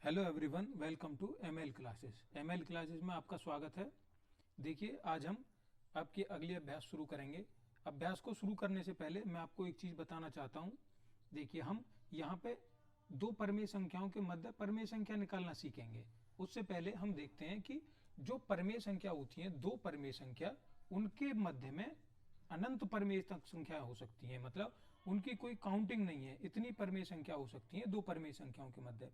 Hello everyone, welcome to ML classes. ML classes में आपका स्वागत है। देखिए, आज हम आपके अगले अभ्यास शुरू करेंगे। अभ्यास को शुरू करने से पहले मैं आपको एक चीज़ बताना चाहता हूँ। देखिए, हम यहाँ पे दो परमेय संख्याओं के मध्य परमेय संख्या निकालना सीखेंगे। उससे पहले हम देखते हैं कि जो परमेय संख्या होती हैं, दो परमेय संख्या, उनके मध्य में अनंत परमेय संख्या हो सकती है। मतलब उनकी कोई काउंटिंग नहीं है, इतनी परमेय संख्या हो सकती है दो परमेय संख्याओं के मध्य।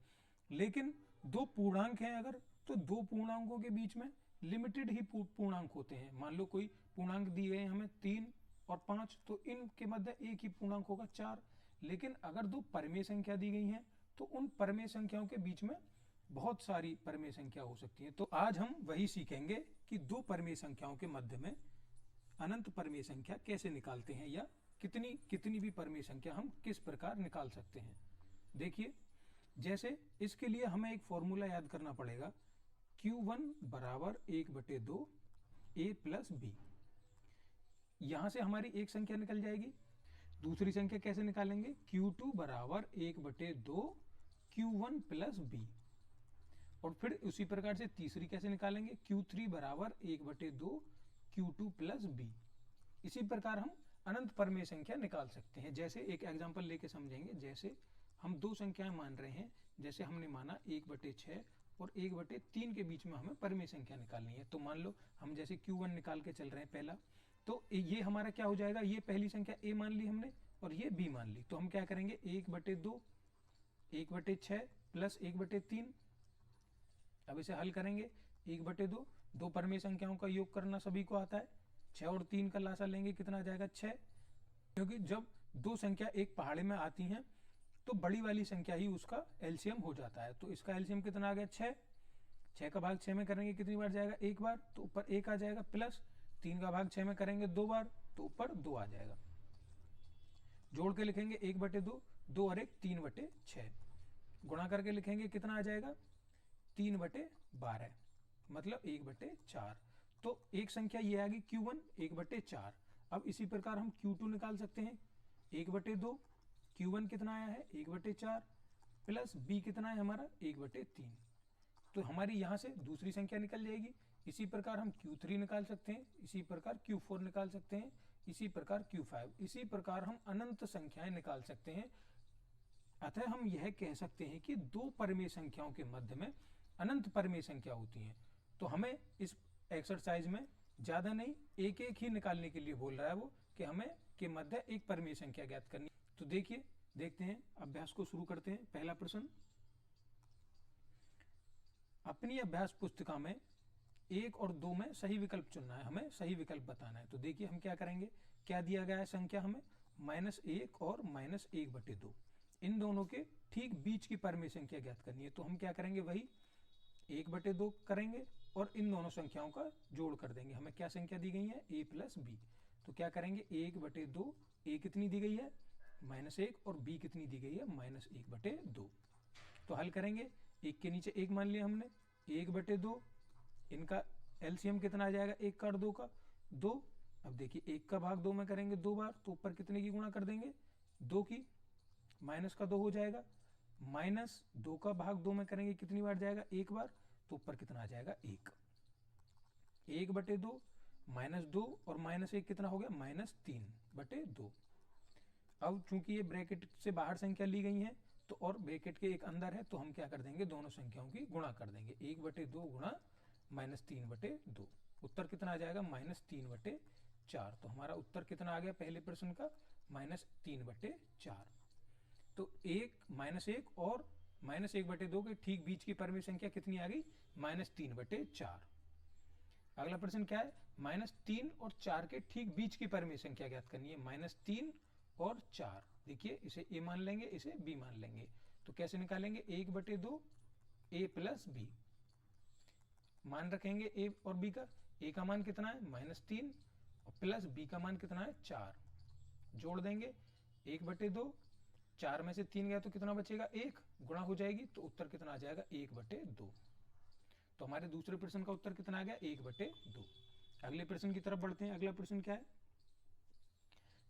लेकिन दो पूर्णांक हैं अगर, तो दो पूर्णांकों के बीच में लिमिटेड ही पूर्णांक होते हैं। मान लो कोई पूर्णांक दिए गए हमें 3 और 5, तो इनके मध्य एक ही पूर्णांक होगा 4। लेकिन अगर दो परमेय संख्या दी गई हैं तो उन परमेय संख्याओं के बीच में बहुत सारी परमेय संख्या हो सकती है। तो आज हम वही सीखेंगे कि दो परमेय संख्याओं के मध्य में अनंत परमेय संख्या कैसे निकालते हैं, या कितनी कितनी भी परमेय संख्या हम किस प्रकार निकाल सकते हैं। देखिए, जैसे इसके लिए हमें एक फॉर्मूला याद करना पड़ेगा। Q1 बराबर 1/2 a प्लस बी। यहां से हमारी एक संख्या निकल जाएगी। दूसरी संख्या कैसे निकालेंगे? Q2 बराबर 1/2 Q1 प्लस बी। और फिर उसी प्रकार से तीसरी कैसे निकालेंगे? Q3 बराबर 1/2 Q2 प्लस बी। इसी प्रकार हम अनंत परमेय संख्या निकाल सकते हैं। जैसे एक एग्जांपल लेके समझेंगे। जैसे हम दो संख्याएं मान रहे हैं, जैसे हमने माना 1/6 और 1/3 के बीच में हमें परमेय संख्या निकालनी है। तो मान लो हम जैसे Q1 निकाल के चल रहे हैं पहला, तो ये हमारा क्या हो जाएगा? ये पहली संख्या a मान ली हमने और ये b मान ली। तो हम क्या करेंगे? 1/2 1/6 प्लस 1/3। अब इसे हल करेंगे। 1/2, दो परमेय संख्याओं का योग करना सभी को आता है। 6 और 3 का लासा लेंगे, कितना आ जाएगा? 6। क्योंकि जब दो संख्या एक पहाड़े में आती हैं तो बड़ी वाली संख्या ही उसका एलसीएम हो जाता है। तो इसका एलसीएम कितना आ गया? 6। 6 का भाग 6 में करेंगे, कितनी बार जाएगा? एक बार, तो ऊपर 1 आ जाएगा। प्लस 3 का भाग 6 में करेंगे 2 बार, तो ऊपर 2 आ जाएगा। जोड़ के लिखेंगे 1/2, 2 और 1 3/6। गुणा करके लिखेंगे, कितना आ जाएगा? 3/12, मतलब 1/4। तो एक संख्या ये आ गई Q1 1/4। अब इसी प्रकार हम Q2 निकाल सकते हैं। 1/2, Q1 कितना आया है? 1/4 प्लस b कितना है हमारा? 1/3। तो हमारी यहाँ से दूसरी संख्या निकल जाएगी। इसी प्रकार हम Q3 निकाल सकते हैं, इसी प्रकार Q4 निकाल सकते हैं, इसी प्रकार Q5, इसी प्रकार हम अनंत संख्याएं निकाल सकते हैं। अतः हम यह कह सकते हैं कि दो परमेय संख्याओं के मध्य में अनंत परमेय संख्या होती हैं। तो हमें इस एक्सरसाइज में ज़्यादा नहीं, एक एक ही निकालने के लिए बोल रहा है वो, कि हमें के मध्य एक परमेय संख्या ज्ञात करनी। तो देखिए, देखते हैं, अभ्यास को शुरू करते हैं। पहला प्रश्न, अपनी अभ्यास पुस्तिका में 1 और 2 में सही विकल्प चुनना है, हमें सही विकल्प बताना है। तो देखिए हम क्या करेंगे। क्या दिया गया है संख्या हमें? -1 और -1/2। इन दोनों के ठीक बीच की परमेय संख्या ज्ञात करनी है। तो हम क्या करेंगे? वही 1/2 करेंगे और इन दोनों संख्याओं का जोड़ कर देंगे। हमें क्या संख्या दी गई है? a plus B. तो क्या करेंगे? 1/2, a कितनी दी गई है? -1, और b कितनी दी गई है? -1/2। तो हल करेंगे। 1 के नीचे 1 मान लिया हमने, 1/2। इनका एलसीएम कितना आ जाएगा? 1 का और 2 का? 2। अब देखिए, 1 का भाग 2 में करेंगे 2 बार, तो ऊपर कितने की गुणा कर देंगे? 2 की। माइनस का 2 हो जाएगा। -2 का भाग 2 में करेंगे, कितनी बार जाएगा? 1 बार, तो ऊपर कितना आ जाएगा? 1। 1/2 -2 और -1 कितना हो गया? -3/2। अब चूंकि ये ब्रैकेट से बाहर संख्या ली गई है तो और ब्रैकेट के एक अंदर है, तो हम क्या कर देंगे? दोनों संख्याओं की गुणा कर देंगे। 1/2 गुणा -3/2। उत्तर कितना आ जाएगा? -3/4। तो हमारा उत्तर कितना आ गया पहले प्रश्न का? -3/4। तो 1 और -1/2 के ठीक बीच की परमेय संख्या कितनी आ गई? -3/4। अगला प्रश्न क्या है? -3 और 4 के ठीक बीच की परमेय संख्या ज्ञात करनी है। -3 और 4। देखिए, इसे a मान लेंगे, इसे b मान लेंगे। तो कैसे निकालेंगे? 1/2 a प्लस बी। मान रखेंगे a और b का। a का मान कितना है? -3, और प्लस b का मान कितना है? 4। जोड़ देंगे 1/2, 4 में से 3 गया तो कितना बचेगा? 1। गुणा हो जाएगी, तो उत्तर कितना आ जाएगा? 1/2। तो हमारे दूसरे प्रश्न का उत्तर कितना आ गया? 1/2। अगले प्रश्न की तरफ बढ़ते हैं। अगला प्रश्न क्या है?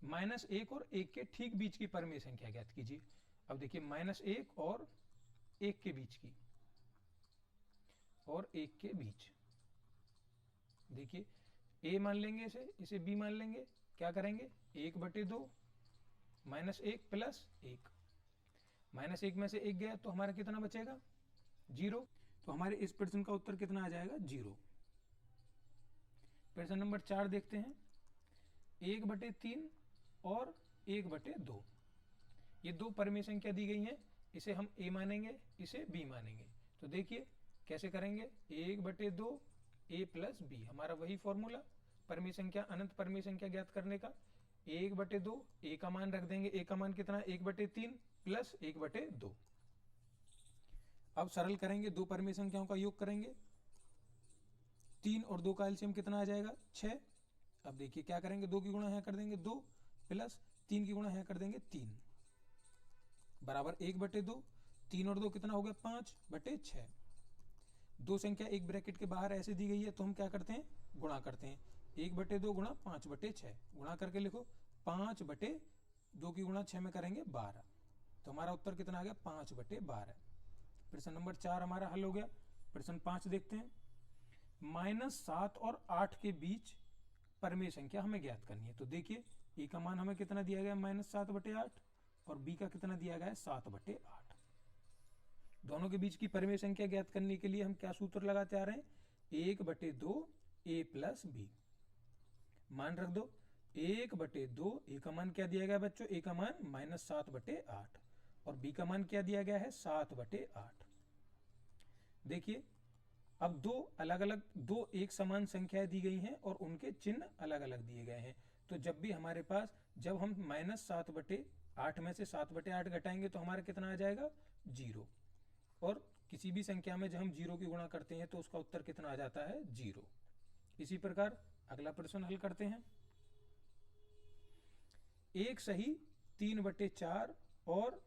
-1 और 1 के ठीक बीच की परमेय संख्या ज्ञात कीजिए। अब देखिए, -1 और 1 के बीच की, और 1 के बीच। देखिए a मान लेंगे, इसे b मान लेंगे। क्या करेंगे, 1/2 -1 प्लस 1, -1 में से 1 गया तो हमारा कितना बचेगा, 0। तो हमारे इस प्रश्न का उत्तर कितना आ जाएगा, 0। प्रश्न नंबर 4 देखते हैं। 1/3 और 1/2, ये दो परिमेय संख्या दी गई हैं। इसे हम a मानेंगे, इसे b मानेंगे। तो देखिए कैसे करेंगे, 1/2 a प्लस b, हमारा वही फॉर्मूला परिमेय संख्या, अनंत परिमेय संख्या ज्ञात करने का। 1/2 a का मान रख देंगे, a का मान कितना, 1/3 प्लस 1/2। अब सरल करेंगे, दो परिमेय संख्याओं का योग करेंगे। 3 और 2 का एलसीएम कितना आ जाएगा, 6। अब देखिए क्या करेंगे, 2 की गुणा यहाँ कर देंगे 2, प्लस 3 की गुणा यहाँ कर देंगे 3, बराबर 1/2। 3 और 2 कितना हो गया, 5/6। दो संख्या एक ब्रैकेट के बाहर ऐसे दी गई है तो हम क्या करते हैं, गुणा करते हैं। 1/2 गुणा 5/6, गुणा करके लिखो 5/2 की गुणा 6 में करेंगे 12। तो हमारा उत्तर कितना आ गया, 5/12। प्रश्न नंबर 4 हमारा हल हो गया। प्रश्न 5 देखते हैं। -7 और 8 के बीच परिमेय संख्या हमें ज्ञात करनी है। तो देखिए ए का मान हमें कितना दिया गया, -7/8, और बी का कितना दिया गया है, 7/8। दोनों के बीच की परिमेय संख्या ज्ञात करने के लिए हम क्या सूत्र लगाते आ रहे हैं, 1/2 a प्लस b। मान रख दो 1/2, a का मान क्या दिया गया बच्चों, a का मान -7/8, और b का मान क्या दिया गया है, 7/8। देखिए अब दो अलग अलग, दो एक समान संख्याएं दी गई हैं और उनके चिन्ह अलग अलग दिए गए हैं। तो जब भी हमारे पास, जब हम -7/8 में से 7/8 घटाएंगे तो हमारा कितना आ जाएगा, 0। और किसी भी संख्या में जब हम 0 की गुणा करते हैं तो उसका उत्तर कितना आ जाता है, 0। इसी प्रकार अगला प्रश्न हल करते हैं। 1 सही 3/4 और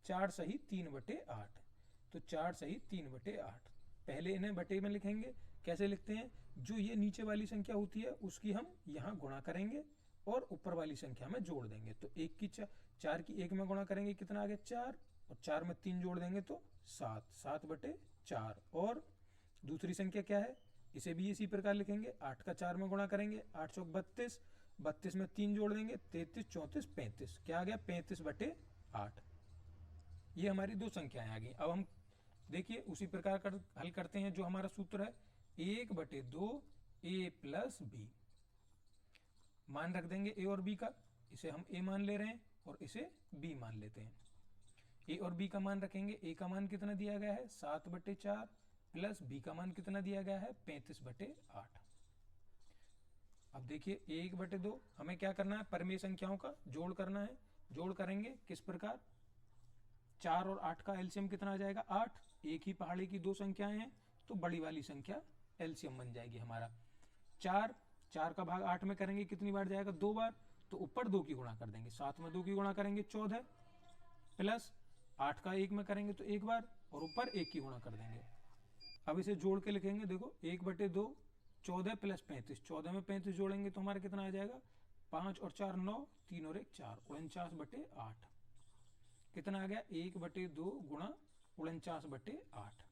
4 सही 3/8। तो 4 सही 3/8, पहले इन्हें बटे में लिखेंगे। कैसे लिखते हैं, जो ये नीचे वाली संख्या होती है उसकी हम यहाँ गुणा करेंगे और ऊपर वाली संख्या में जोड़ देंगे। तो 4 की 1 में गुणा करेंगे, कितना आ गया, 4, और 4 में 3 जोड़ देंगे तो 7, 7/4। और दूसरी संख्या क्या है, इसे भी इसी प्रकार लिखेंगे। 8 का 4 में गुणा करेंगे, 8 चौक 32, 32 में 3 जोड़ देंगे, 33, 34, 35, क्या आ गया, 35/8। ये हमारी दो संख्याएं आ गई। अब हम देखिए उसी प्रकार हल करते हैं। जो हमारा सूत्र है 1/2 a प्लस b, मान रख देंगे a और b का, इसे हम a मान ले रहे हैं और इसे b मान लेते हैं। a और b का मान रखेंगे, a का मान कितना दिया गया है, 7/4, प्लस b का मान कितना दिया गया है, 35/8। अब देखिए 1/2 हमें क्या करना है, परिमेय संख्याओं का जोड़ करना है। जोड़ करेंगे किस प्रकार, 4 और 8 का एलसीएम कितना आ जाएगा, 8। एक ही पहाड़ी की दो संख्याएं हैं तो बड़ी वाली संख्या एलसीएम बन जाएगी हमारा। 4 का भाग 8 में करेंगे, कितनी बार जाएगा, 2 बार। तो ऊपर 2 की गुणा कर देंगे, 7 में 2 की गुणा करेंगे 14, प्लस 8 का 1 में करेंगे तो 1 बार, और ऊपर 1 की गुणा कर देंगे। अब इसे जोड़ के लिखेंगे, देखो 1/2, 14 प्लस 35, 14 में 35 जोड़ेंगे तो हमारा कितना आ जाएगा, 5 और 4 9, 3 और 1 4, 49/8। कितना आ गया, 1/2 गुणा 49/8।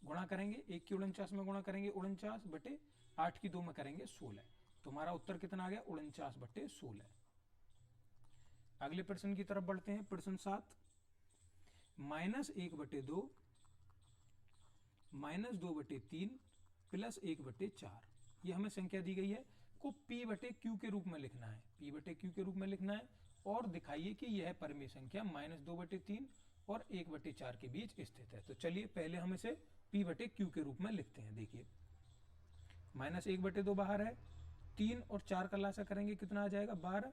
गुणा करेंगे, 1 की 49 में गुणा करेंगे 49/8 की 2 में करेंगे 16। तो हमारा उत्तर कितना आ गया, 49/16। अगले प्रश्न की तरफ बढ़ते हैं। प्रश्न 7, -1/2 -2/3 प्लस 1/4, ये हमें संख्या दी गई है, को p/q के रूप में लिखना है। p/q के रूप में लिखना है और दिखाइए कि यह परिमेय संख्या -2/3 और 1/4 के बीच स्थित है। तो चलिए पहले हम इसे p/q के रूप में लिखते हैं। देखिए -1/2 बाहर है, 3 और 4 का लासा करेंगे, कितना आ जाएगा, 12।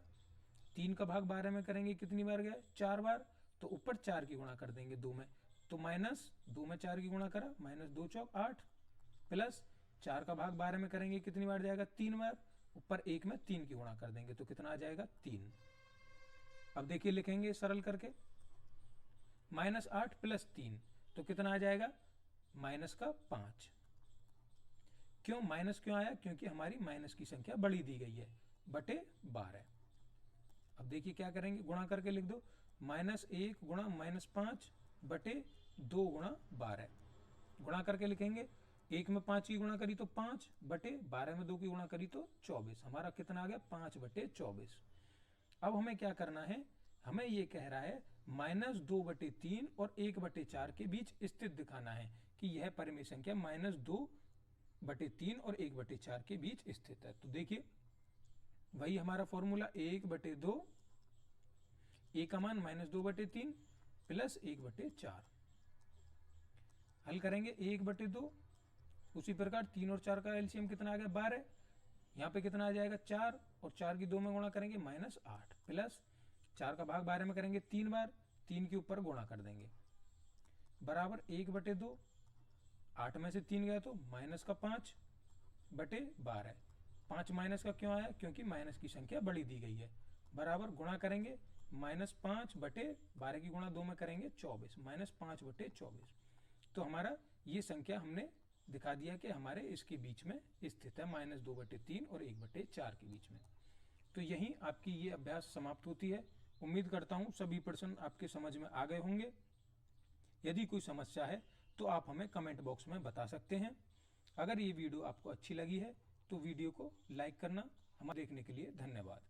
3 का भाग 12 में करेंगे, कितनी बार गया, 4 बार। तो ऊपर 4 की गुणा कर देंगे 2 में, तो -2 में 4 की गुणा करा, -2 चौक 8, प्लस 4 का भाग 12 में करेंगे, कितनी बार जाएगा, 3 बार। ऊपर 1 में 3 की गुणा कर देंगे तो कितना आ जाएगा, 3। अब देखिए लिखेंगे सरल करके, -8 प्लस 3, तो कितना आ जाएगा, -5। क्यों माइनस क्यों आया, क्योंकि हमारी माइनस की संख्या बड़ी दी गई है, बटे 12। अब देखिए क्या करेंगे, गुणा करके लिख दो, -1 गुणा -5 बटे 2 गुणा 12। गुणा करके लिखेंगे। 1 में 5 की गुणा करी तो 5 बटे 12 में 2 की गुणा करी तो 24। हमारा कितना आ गया 5 बटे 24। अब हमें क्या करना है, हमें ये कह रहा है -2/3 और 1/4 के बीच स्थित दिखाना है कि यह परिमेय संख्या -2/3 और 1/4 के बीच स्थित है। तो देखिए वही हमारा फॉर्मूला 1/2, a का मान -2/3 प्लस 1/4। हल करेंगे 1/2, उसी प्रकार 3 और 4 का एलसीएम कितना आ गया 12। यहाँ पे कितना आ जाएगा 4, और 4 की 2 में गुणा करेंगे -8, प्लस 4 का भाग 12 में करेंगे 3 बार, 3 के ऊपर गुणा कर देंगे, बराबर 1/2। 8 में से 3 गया तो -5/12। 5 माइनस का क्यों आया, क्योंकि माइनस की संख्या बड़ी दी गई है, बराबर गुणा करेंगे -5/12 की गुणा 2 में करेंगे 24, -5/24। तो हमारा ये संख्या हमने दिखा दिया कि हमारे इसके बीच में स्थित है, -2/3 और 1/4 के बीच में। तो यहीं आपकी ये अभ्यास समाप्त होती है। उम्मीद करता हूँ सभी प्रश्न आपके समझ में आ गए होंगे। यदि कोई समस्या है तो आप हमें कमेंट बॉक्स में बता सकते हैं। अगर ये वीडियो आपको अच्छी लगी है तो वीडियो को लाइक करना। हमें देखने के लिए धन्यवाद।